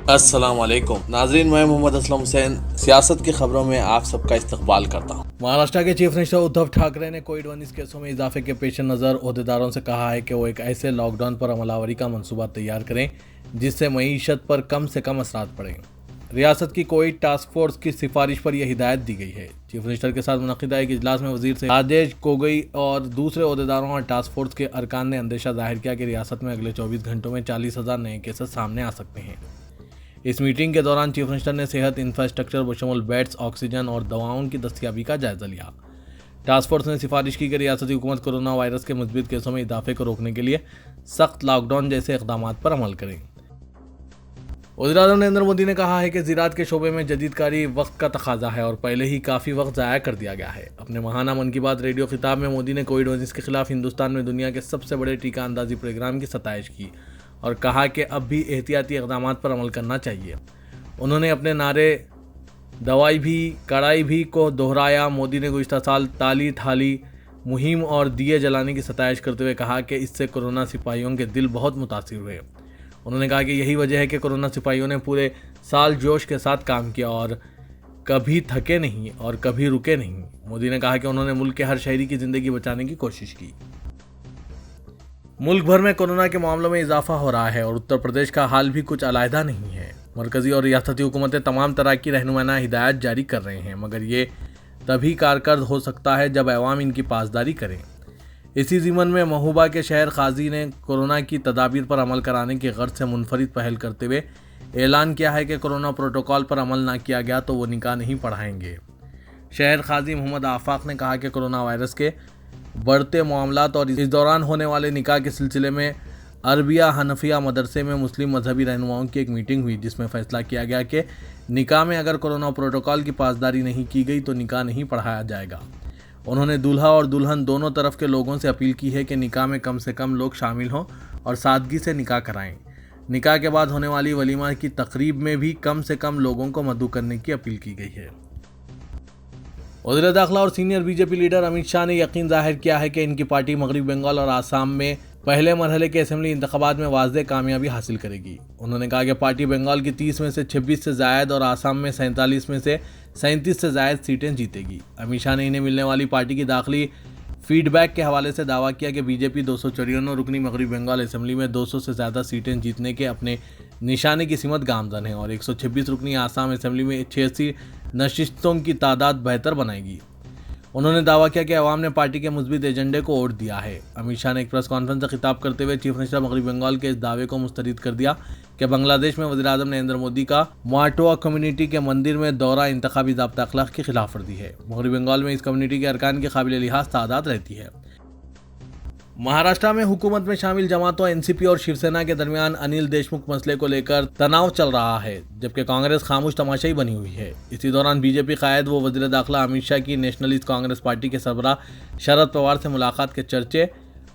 السلام علیکم ناظرین، میں محمد اسلم حسین سیاست کی خبروں میں آپ سب کا استقبال کرتا ہوں۔ مہاراشٹر کے چیف منسٹر ادھو ٹھاکرے نے کووڈ-19 کیسوں میں اضافے کے پیش نظر عہدیداروں سے کہا ہے کہ وہ ایک ایسے لاک ڈاؤن پر عمل آوری کا منصوبہ تیار کریں جس سے معیشت پر کم سے کم اثرات پڑیں۔ ریاست کی کووڈ ٹاسک فورس کی سفارش پر یہ ہدایت دی گئی ہے۔ چیف منسٹر کے ساتھ منعقدہ ایک اجلاس میں وزیر سے راجیش گوگوئی اور دوسرے عہدیداروں اور ٹاسک فورس کے ارکان نے اندیشہ ظاہر کیا کہ ریاست میں اگلے 24 گھنٹوں میں 40,000 نئے کیسز سامنے آ سکتے ہیں۔ اس میٹنگ کے دوران چیف منسٹر نے صحت انفراسٹرکچر بشمول بیڈز، آکسیجن اور دواؤں کی دستیابی کا جائزہ لیا۔ ٹاسک فورس نے سفارش کی کہ ریاستی حکومت کورونا وائرس کے مثبت کیسوں میں اضافے کو روکنے کے لیے سخت لاک ڈاؤن جیسے اقدامات پر عمل کرے۔ وزیر اعظم نریندر مودی نے کہا ہے کہ زراعت کے شعبے میں جدید کاری وقت کا تقاضا ہے اور پہلے ہی کافی وقت ضائع کر دیا گیا ہے۔ اپنے ماہانہ من کی بات ریڈیو خطاب میں مودی نے کووڈ-19 کے خلاف ہندوستان میں دنیا کے سب سے بڑے ٹیکہ اندازی پروگرام کی ستائش کی اور کہا کہ اب بھی احتیاطی اقدامات پر عمل کرنا چاہیے۔ انہوں نے اپنے نعرے دوائی بھی کڑائی بھی کو دہرایا۔ مودی نے گزشتہ سال تالی تھالی مہم اور دیے جلانے کی ستائش کرتے ہوئے کہا کہ اس سے کورونا سپاہیوں کے دل بہت متاثر ہوئے۔ انہوں نے کہا کہ یہی وجہ ہے کہ کورونا سپاہیوں نے پورے سال جوش کے ساتھ کام کیا اور کبھی تھکے نہیں اور کبھی رکے نہیں۔ مودی نے کہا کہ انہوں نے ملک کے ہر شہری کی زندگی بچانے کی کوشش کی۔ ملک بھر میں کورونا کے معاملوں میں اضافہ ہو رہا ہے اور اتر پردیش کا حال بھی کچھ علیحدہ نہیں ہے۔ مرکزی اور ریاستی حکومتیں تمام طرح کی رہنمانہ ہدایات جاری کر رہے ہیں، مگر یہ تبھی کارکرد ہو سکتا ہے جب عوام ان کی پاسداری کریں۔ اسی ضمن میں محوبہ کے شہر قاضی نے کورونا کی تدابیر پر عمل کرانے کی غرض سے منفرد پہل کرتے ہوئے اعلان کیا ہے کہ کورونا پروٹوکول پر عمل نہ کیا گیا تو وہ نکاح نہیں پڑھائیں گے۔ شہر قاضی محمد آفاق نے کہا کہ کورونا وائرس کے بڑھتے معاملات اور اس دوران ہونے والے نکاح کے سلسلے میں عربیہ حنفیہ مدرسے میں مسلم مذہبی رہنماؤں کی ایک میٹنگ ہوئی جس میں فیصلہ کیا گیا کہ نکاح میں اگر کورونا پروٹوکول کی پاسداری نہیں کی گئی تو نکاح نہیں پڑھایا جائے گا۔ انہوں نے دولہا اور دلہن دونوں طرف کے لوگوں سے اپیل کی ہے کہ نکاح میں کم سے کم لوگ شامل ہوں اور سادگی سے نکاح کرائیں۔ نکاح کے بعد ہونے والی ولیمہ کی تقریب میں بھی کم سے کم لوگوں کو مدعو کرنے کی اپیل کی گئی ہے۔ وزیر داخلہ اور senior B J P leader Amit Shah نے یقین ظاہر کیا ہے کہ ان کی پارٹی مغربی بنگال اور آسام میں پہلے مرحلے کے اسمبلی انتخابات میں واضح کامیابی حاصل کرے گی۔ انہوں نے کہا کہ پارٹی بنگال کی 30 میں سے 26 سے زائد اور آسام میں 47 میں سے 37 سے زائد سیٹیں جیتے گی۔ امت شاہ نے انہیں ملنے والی پارٹی کی داخلی فیڈ بیک کے حوالے سے دعویٰ کیا کہ بی جے پی 254 رکنی مغربی بنگال اسمبلی میں 200 سے زیادہ سیٹیں جیتنے کے اپنے نشانے کی سمت گامزن ہے اور 126 رکنی آسام اسمبلی میں 86 نشستوں کی تعداد بہتر بنائے گی۔ انہوں نے دعویٰ کیا کہ عوام نے پارٹی کے مثبت ایجنڈے کو ووٹ دیا ہے۔ امت شاہ نے ایک پریس کانفرنس سے خطاب کرتے ہوئے چیف منسٹر مغربی بنگال کے اس دعوے کو مسترد کر دیا کہ بنگلہ دیش میں وزیر اعظم نریندر مودی کا ماٹوا کمیونٹی کے مندر میں دورہ انتخابی ضابطہ اخلاق کی خلاف ورزی ہے۔ مغربی بنگال میں اس کمیونٹی کے ارکان کی قابل لحاظ تعداد رہتی ہے۔ مہاراشٹر میں حکومت میں شامل جماعتوں این سی پی اور شیو سینا کے درمیان انل دیشمکھ مسئلے کو لے کر تناؤ چل رہا ہے، جبکہ کانگریس خاموش تماشائی بنی ہوئی ہے۔ اسی دوران بی جے پی قائد و وزیر داخلہ امت شاہ کی نیشنلسٹ کانگریس پارٹی کے سربراہ شرد پوار سے ملاقات کے چرچے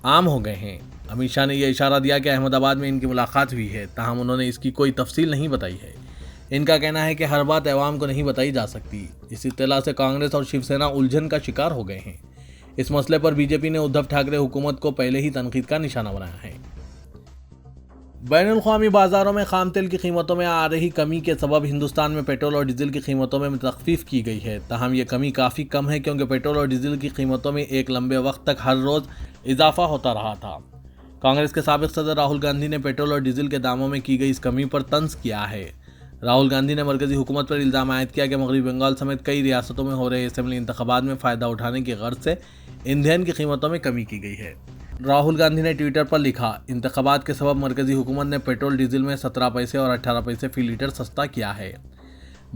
عام ہو گئے ہیں۔ امت شاہ نے یہ اشارہ دیا کہ احمد آباد میں ان کی ملاقات ہوئی ہے، تاہم انہوں نے اس کی کوئی تفصیل نہیں بتائی ہے۔ ان کا کہنا ہے کہ ہر بات عوام کو نہیں بتائی جا سکتی۔ اس اطلاع سے کانگریس اور شیو سینا الجھن کا شکار ہو گئے ہیں۔ اس مسئلے پر بی جے پی نے ادھو ٹھاکرے حکومت کو پہلے ہی تنقید کا نشانہ بنایا ہے۔ بین الاقوامی بازاروں میں خام تیل کی قیمتوں میں آ رہی کمی کے سبب ہندوستان میں پیٹرول اور ڈیزل کی قیمتوں میں تخفیف کی گئی ہے، تاہم یہ کمی کافی کم ہے کیونکہ پیٹرول اور ڈیزل کی قیمتوں میں ایک لمبے وقت تک ہر روز اضافہ ہوتا رہا تھا۔ کانگریس کے سابق صدر راہل گاندھی نے پیٹرول اور ڈیزل کے داموں میں کی گئی اس کمی پر طنز کیا ہے۔ راہل گاندھی نے مرکزی حکومت پر الزام عائد کیا کہ مغربی بنگال سمیت کئی ریاستوں میں ہو رہے اسمبلی انتخابات میں فائدہ اٹھانے کی غرض سے ایندھن کی قیمتوں میں کمی کی گئی ہے۔ راہل گاندھی نے ٹویٹر پر لکھا، انتخابات کے سبب مرکزی حکومت نے پیٹرول ڈیزل میں 17 پیسے اور 18 پیسے فی لیٹر سستا کیا ہے۔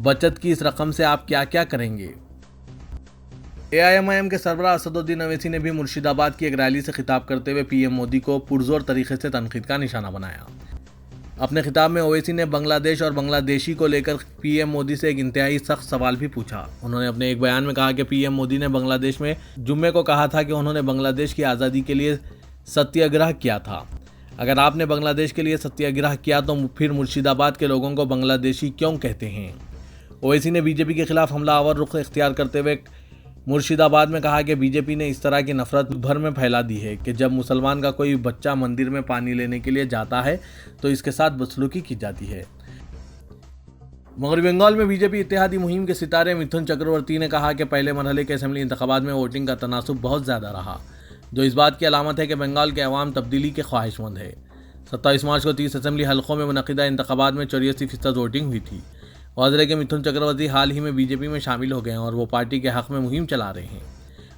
بچت کی اس رقم سے آپ کیا کیا کریں گے؟ اے آئی ایم کے سربراہ اسد الدین اویسی نے بھی مرشد آباد کی ایک ریلی سے خطاب کرتے ہوئے پی ایم مودی کو پرزور طریقے سے تنقید کا نشانہ بنایا۔ اپنے خطاب میں اویسی نے بنگلہ دیش اور بنگلہ دیشی کو لے کر پی ایم مودی سے ایک انتہائی سخت سوال بھی پوچھا۔ انہوں نے اپنے ایک بیان میں کہا کہ پی ایم مودی نے بنگلہ دیش میں جمعے کو کہا تھا کہ انہوں نے بنگلہ دیش کی آزادی کے لیے ستیہ گرہ کیا تھا۔ اگر آپ نے بنگلہ دیش کے لیے ستیہ گرہ کیا تو پھر مرشد آباد کے لوگوں کو بنگلہ دیشی کیوں کہتے ہیں؟ اویسی نے بی جے پی کے خلاف حملہ آور رخ اختیار کرتے ہوئے مرشد آباد میں کہا کہ بی جے پی نے اس طرح کی نفرت بھر میں پھیلا دی ہے کہ جب مسلمان کا کوئی بچہ مندر میں پانی لینے کے لیے جاتا ہے تو اس کے ساتھ بدسلوکی کی جاتی ہے۔ مغربی بنگال میں بی جے پی اتحادی مہم کے ستارے متھن چکرورتی نے کہا کہ پہلے مرحلے کے اسمبلی انتخابات میں ووٹنگ کا تناسب بہت زیادہ رہا، جو اس بات کی علامت ہے کہ بنگال کے عوام تبدیلی کے خواہش مند ہے۔ 27 مارچ کو 30 اسمبلی حلقوں میں منعقدہ انتخابات میں 84% ووٹنگ ہوئی تھی۔ واضح ہے کہ متھن چکرورتی حال ہی میں بی جے پی میں شامل ہو گئے ہیں اور وہ پارٹی کے حق میں مہم چلا رہے ہیں۔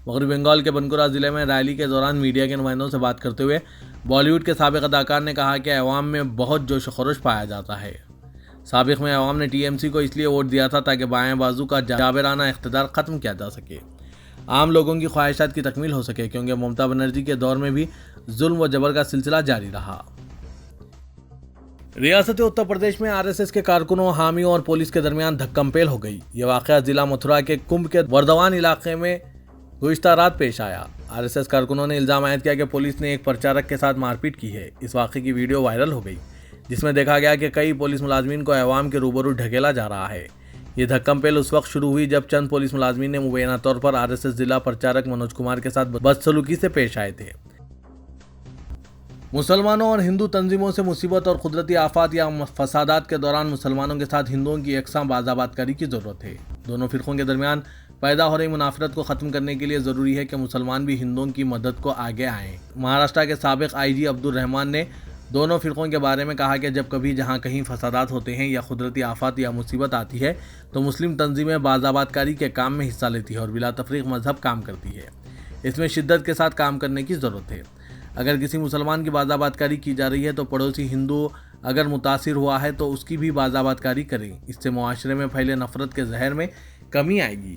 مغربی بنگال کے بنکورا ضلع میں ریلی کے دوران میڈیا کے نمائندوں سے بات کرتے ہوئے بالی ووڈ کے سابق اداکار نے کہا کہ عوام میں بہت جوش و خروش پایا جاتا ہے۔ سابق میں عوام نے ٹی ایم سی کو اس لیے ووٹ دیا تھا تاکہ بائیں بازو کا جابرانہ اقتدار ختم کیا جا سکے، عام لوگوں کی خواہشات کی تکمیل ہو سکے، کیونکہ ممتا بنرجی کے دور میں بھی ظلم و جبر کا سلسلہ جاری رہا۔ ریاست اتر پردیش میں آر ایس ایس کے کارکنوں، حامیوں اور پولیس کے درمیان دھکم پیل ہو گئی۔ یہ واقعہ ضلع متھرا کے کمبھ کے وردوان علاقے میں گزشتہ رات پیش آیا۔ آر ایس ایس کارکنوں نے الزام عائد کیا کہ پولیس نے ایک پرچارک کے ساتھ مار پیٹ کی ہے۔ اس واقعے کی ویڈیو وائرل ہو گئی، جس میں دیکھا گیا کہ کئی پولیس ملازمین کو عوام کے روبرو ڈھکیلا جا رہا ہے۔ یہ دھکم پیل اس وقت شروع ہوئی جب چند پولیس ملازمین نے مبینہ طور پر آر ایس ایس ضلع پرچارک منوج کمار کے ساتھ بدسلوکی سے پیش آئے تھے۔ مسلمانوں اور ہندو تنظیموں سے مصیبت اور قدرتی آفات یا فسادات کے دوران مسلمانوں کے ساتھ ہندوؤں کی یکساں باضابطہ کاری کی ضرورت ہے۔ دونوں فرقوں کے درمیان پیدا ہو رہی منافرت کو ختم کرنے کے لیے ضروری ہے کہ مسلمان بھی ہندوؤں کی مدد کو آگے آئیں۔ مہاراشٹر کے سابق آئی جی عبدالرحمان نے دونوں فرقوں کے بارے میں کہا کہ جب کبھی جہاں کہیں فسادات ہوتے ہیں یا قدرتی آفات یا مصیبت آتی ہے تو مسلم تنظیمیں باضابطہ کاری کے کام میں حصہ لیتی ہے اور بلا تفریق مذہب کام کرتی ہے۔ اس میں شدت کے ساتھ کام کرنے کی ضرورت ہے۔ اگر کسی مسلمان کی باضابطہ کاری کی جا رہی ہے تو پڑوسی ہندو اگر متاثر ہوا ہے تو اس کی بھی باضابطہ کاری کریں۔ اس سے معاشرے میں پھیلے نفرت کے زہر میں کمی آئے گی۔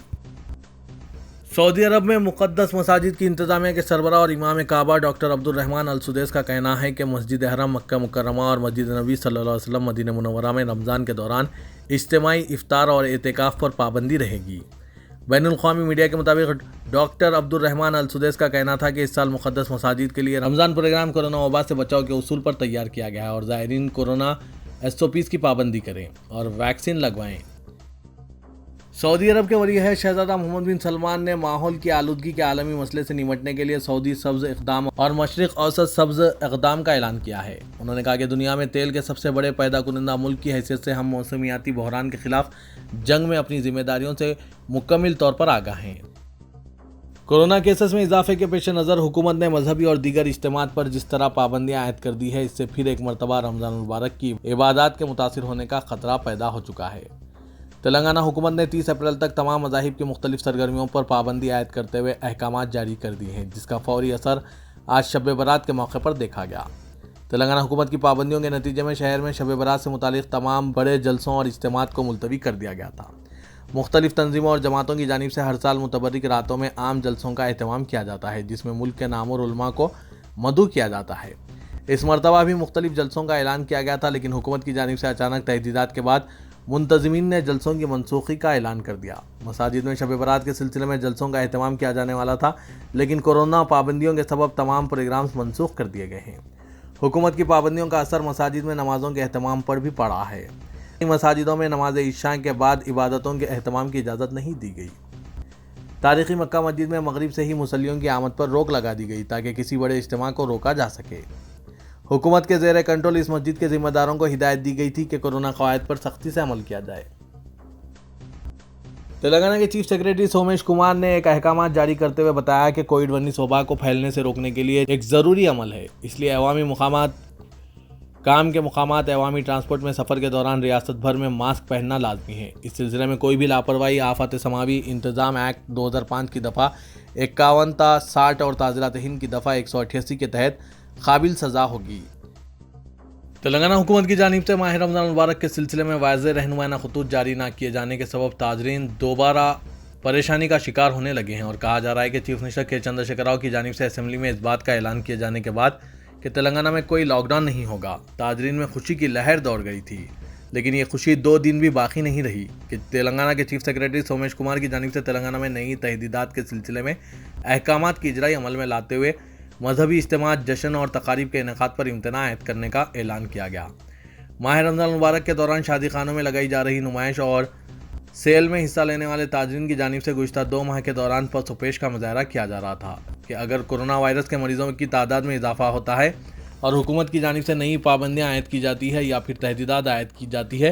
سعودی عرب میں مقدس مساجد کی انتظامیہ کے سربراہ اور امام کعبہ ڈاکٹر عبدالرحمان السدیس کا کہنا ہے کہ مسجد حرم مکہ مکرمہ اور مسجد نبوی صلی اللہ علیہ وسلم مدینہ منورہ میں رمضان کے دوران اجتماعی افطار اور اعتکاف پر پابندی رہے گی۔ بین الاقوامی میڈیا کے مطابق ڈاکٹر عبدالرحمان السدیس کا کہنا تھا کہ اس سال مقدس مساجد کے لیے رمضان پروگرام کورونا وبا سے بچاؤ کے اصول پر تیار کیا گیا ہے اور زائرین کورونا SOPs کی پابندی کریں اور ویکسین لگوائیں۔ سعودی عرب کے ولی عہد شہزادہ محمد بن سلمان نے ماحول کی آلودگی کے عالمی مسئلے سے نمٹنے کے لیے سعودی سبز اقدام اور مشرق اوسط سبز اقدام کا اعلان کیا ہے۔ انہوں نے کہا کہ دنیا میں تیل کے سب سے بڑے پیدا کنندہ ملک کی حیثیت سے ہم موسمیاتی بحران کے خلاف جنگ میں اپنی ذمہ داریوں سے مکمل طور پر آگاہ ہیں۔ کورونا کیسز میں اضافے کے پیش نظر حکومت نے مذہبی اور دیگر اجتماعات پر جس طرح پابندیاں عائد کر دی ہے، اس سے پھر ایک مرتبہ رمضان المبارک کی عبادات کے متاثر ہونے کا خطرہ پیدا ہو چکا ہے۔ تلنگانہ حکومت نے 30 اپریل تک تمام مذاہب کی مختلف سرگرمیوں پر پابندی عائد کرتے ہوئے احکامات جاری کر دیے ہیں، جس کا فوری اثر آج شب برات کے موقع پر دیکھا گیا۔ تلنگانہ حکومت کی پابندیوں کے نتیجے میں شہر میں شب برات سے متعلق تمام بڑے جلسوں اور اجتماعات کو ملتوی کر دیا گیا تھا۔ مختلف تنظیموں اور جماعتوں کی جانب سے ہر سال متبرک راتوں میں عام جلسوں کا اہتمام کیا جاتا ہے، جس میں ملک کے نامور علماء کو مدعو کیا جاتا ہے۔ اس مرتبہ بھی مختلف جلسوں کا اعلان کیا گیا تھا، لیکن حکومت کی جانب سے اچانک تحدیدات کے بعد منتظمین نے جلسوں کی منسوخی کا اعلان کر دیا۔ مساجد میں شب برات کے سلسلے میں جلسوں کا اہتمام کیا جانے والا تھا، لیکن کورونا پابندیوں کے سبب تمام پروگرامز منسوخ کر دیے گئے ہیں۔ حکومت کی پابندیوں کا اثر مساجد میں نمازوں کے اہتمام پر بھی پڑا ہے۔ مساجدوں میں نماز عشاء کے بعد عبادتوں کے اہتمام کی اجازت نہیں دی گئی۔ تاریخی مکہ مسجد میں مغرب سے ہی مصلیوں کی آمد پر روک لگا دی گئی تاکہ کسی بڑے اجتماع کو روکا جا سکے۔ حکومت کے زیر کنٹرول اس مسجد کے ذمہ داروں کو ہدایت دی گئی تھی کہ کورونا قواعد پر سختی سے عمل کیا جائے۔ تلنگانہ کے چیف سیکریٹری سومیش کمار نے ایک احکامات جاری کرتے ہوئے بتایا کہ کووڈ-19 وبا کو پھیلنے سے روکنے کے لیے ایک ضروری عمل ہے، اس لیے عوامی مقامات، کام کے مقامات، عوامی ٹرانسپورٹ میں سفر کے دوران ریاست بھر میں ماسک پہننا لازمی ہے۔ اس سلسلے میں کوئی بھی لاپرواہی آفات سماوی انتظام ایکٹ 2005 کی دفعہ 51 تا 60 اور تعزیرات ہند کی دفعہ 188 کے تحت قابل سزا ہوگی۔ تلنگانہ حکومت کی جانب سے ماہ رمضان المبارک کے سلسلے میں واضح رہنمائانہ خطوط جاری نہ کیے جانے کے سبب تاجرین دوبارہ پریشانی کا شکار ہونے لگے ہیں اور کہا جا رہا ہے کہ چیف منسٹر کے چندر شیکھر راؤ کی جانب سے اسمبلی میں اس بات کا اعلان کیے جانے کے بعد کہ تلنگانہ میں کوئی لاک ڈاؤن نہیں ہوگا، تاجرین میں خوشی کی لہر دوڑ گئی تھی، لیکن یہ خوشی 2 دن بھی باقی نہیں رہی کہ تلنگانہ کے چیف سیکریٹری سومیش کمار کی جانب سے تلنگانہ میں نئی تحدیدات کے سلسلے میں احکامات کی اجرائی عمل میں لاتے ہوئے مذہبی اجتماعات، جشن اور تقاریب کے انعقاد پر امتناع عائد کرنے کا اعلان کیا گیا۔ ماہ رمضان المبارک کے دوران شادی خانوں میں لگائی جا رہی نمائش اور سیل میں حصہ لینے والے تاجرین کی جانب سے گزشتہ 2 ماہ کے دوران پس و پیش کا مظاہرہ کیا جا رہا تھا کہ اگر کورونا وائرس کے مریضوں کی تعداد میں اضافہ ہوتا ہے اور حکومت کی جانب سے نئی پابندیاں عائد کی جاتی ہے یا پھر تحدیدات عائد کی جاتی ہے